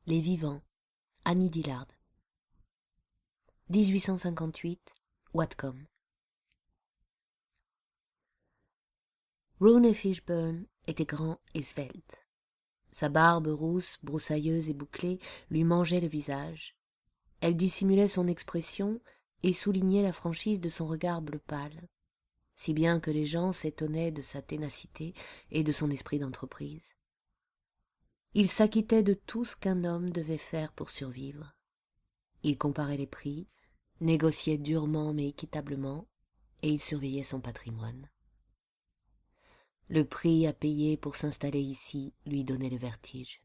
Les Vivants, Annie Dillard. 1858, Whatcom. Rooney Fishburne était grand et svelte. Sa barbe rousse, broussailleuse et bouclée lui mangeait le visage. Elle dissimulait son expression et soulignait la franchise de son regard bleu pâle, si bien que les gens s'étonnaient de sa ténacité et de son esprit d'entreprise. Il s'acquittait de tout ce qu'un homme devait faire pour survivre. Il comparait les prix, négociait durement mais équitablement, et il surveillait son patrimoine. Le prix à payer pour s'installer ici lui donnait le vertige.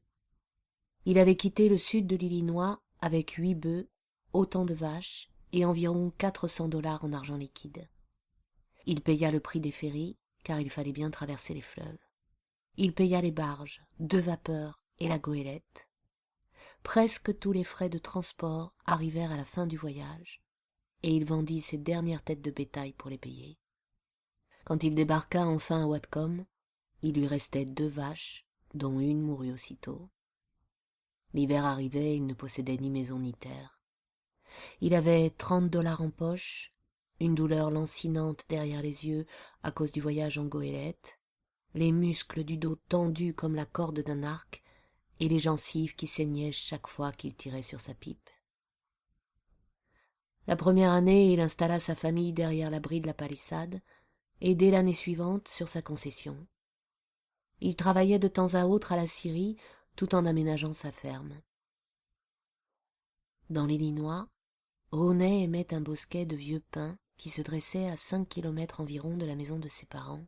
Il avait quitté le sud de l'Illinois avec 8 bœufs, autant de vaches et environ $400 en argent liquide. Il paya le prix des ferries, car il fallait bien traverser les fleuves. Il paya les barges, 2 vapeurs et la goélette. Presque tous les frais de transport arrivèrent à la fin du voyage, et il vendit ses dernières têtes de bétail pour les payer. Quand il débarqua enfin à Whatcom, il lui restait 2 vaches, dont une mourut aussitôt. L'hiver arrivait, il ne possédait ni maison ni terre. Il avait $30 en poche, une douleur lancinante derrière les yeux à cause du voyage en goélette, les muscles du dos tendus comme la corde d'un arc, et les gencives qui saignaient chaque fois qu'il tirait sur sa pipe. La première année, il installa sa famille derrière l'abri de la palissade, et dès l'année suivante sur sa concession. Il travaillait de temps à autre à la scierie, tout en aménageant sa ferme. Dans l'Illinois, Rooney aimait un bosquet de vieux pins qui se dressait à 5 kilomètres environ de la maison de ses parents.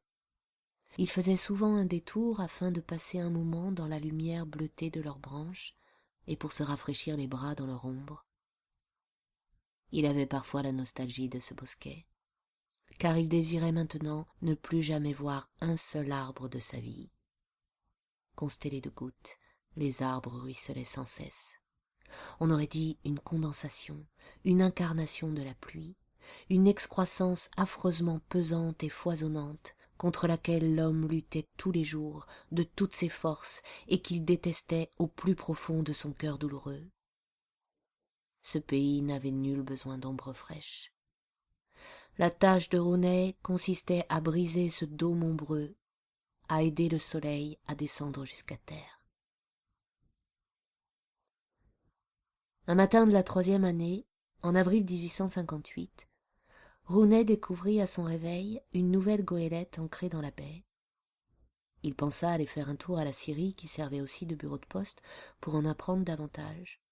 Il faisait souvent un détour afin de passer un moment dans la lumière bleutée de leurs branches et pour se rafraîchir les bras dans leur ombre. Il avait parfois la nostalgie de ce bosquet, car il désirait maintenant ne plus jamais voir un seul arbre de sa vie. Constellés de gouttes, les arbres ruisselaient sans cesse. On aurait dit une condensation, une incarnation de la pluie, une excroissance affreusement pesante et foisonnante contre laquelle l'homme luttait tous les jours de toutes ses forces et qu'il détestait au plus profond de son cœur douloureux. Ce pays n'avait nul besoin d'ombre fraîche. La tâche de Rooney consistait à briser ce dôme ombreux, à aider le soleil à descendre jusqu'à terre. Un matin de la 3e année, en avril 1858, Rooney découvrit à son réveil une nouvelle goélette ancrée dans la baie. Il pensa aller faire un tour à la scierie qui servait aussi de bureau de poste pour en apprendre davantage.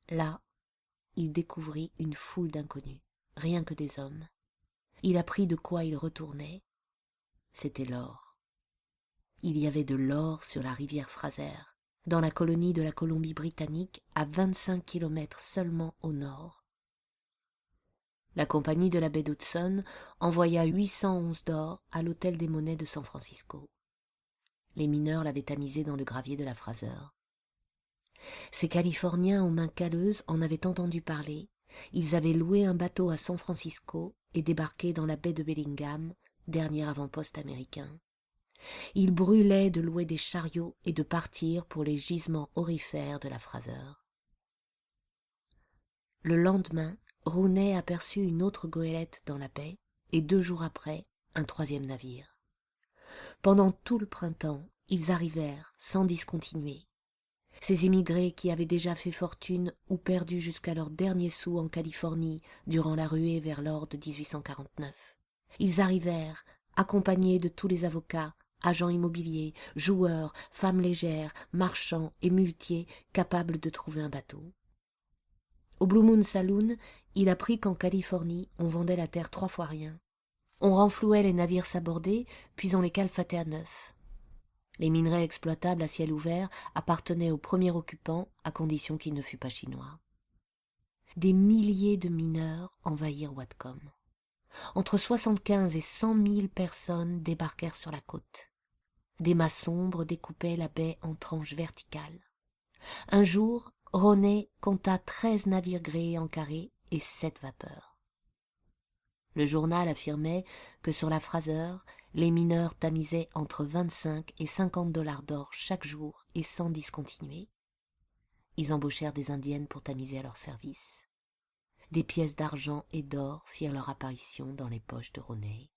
Là, il découvrit une foule d'inconnus, rien que des hommes. Il apprit de quoi il retournait. C'était l'or. Il y avait de l'or sur la rivière Fraser, dans la colonie de la Colombie-Britannique, à 25 kilomètres seulement au nord. La compagnie de la baie d'Hudson envoya 800 onces d'or à l'hôtel des monnaies de San Francisco. Les mineurs l'avaient tamisé dans le gravier de la Fraser. Ces Californiens aux mains calleuses en avaient entendu parler. Ils avaient loué un bateau à San Francisco et débarqué dans la baie de Bellingham, dernier avant-poste américain. Ils brûlaient de louer des chariots et de partir pour les gisements aurifères de la Fraser. Le lendemain, Rooney aperçut une autre goélette dans la baie et 2 jours après, un 3e navire. Pendant tout le printemps, ils arrivèrent sans discontinuer. Ces immigrés qui avaient déjà fait fortune ou perdu jusqu'à leur dernier sou en Californie durant la ruée vers l'or de 1849. Ils arrivèrent, accompagnés de tous les avocats, agents immobiliers, joueurs, femmes légères, marchands et muletiers capables de trouver un bateau. Au Blue Moon Saloon, il apprit qu'en Californie, on vendait la terre 3 fois rien. On renflouait les navires sabordés, puis on les calfatait à neuf. Les minerais exploitables à ciel ouvert appartenaient au premier occupant, à condition qu'il ne fût pas chinois. Des milliers de mineurs envahirent Whatcom. Entre 75 et 100 000 personnes débarquèrent sur la côte. Des mâts sombres découpaient la baie en tranches verticales. Un jour, Rooney compta 13 navires gréés en carré et 7 vapeurs. Le journal affirmait que sur la Fraser, les mineurs tamisaient entre 25 et $50 d'or chaque jour et sans discontinuer. ils embauchèrent des indiennes pour tamiser à leur service. Des pièces d'argent et d'or firent leur apparition dans les poches de Roneille.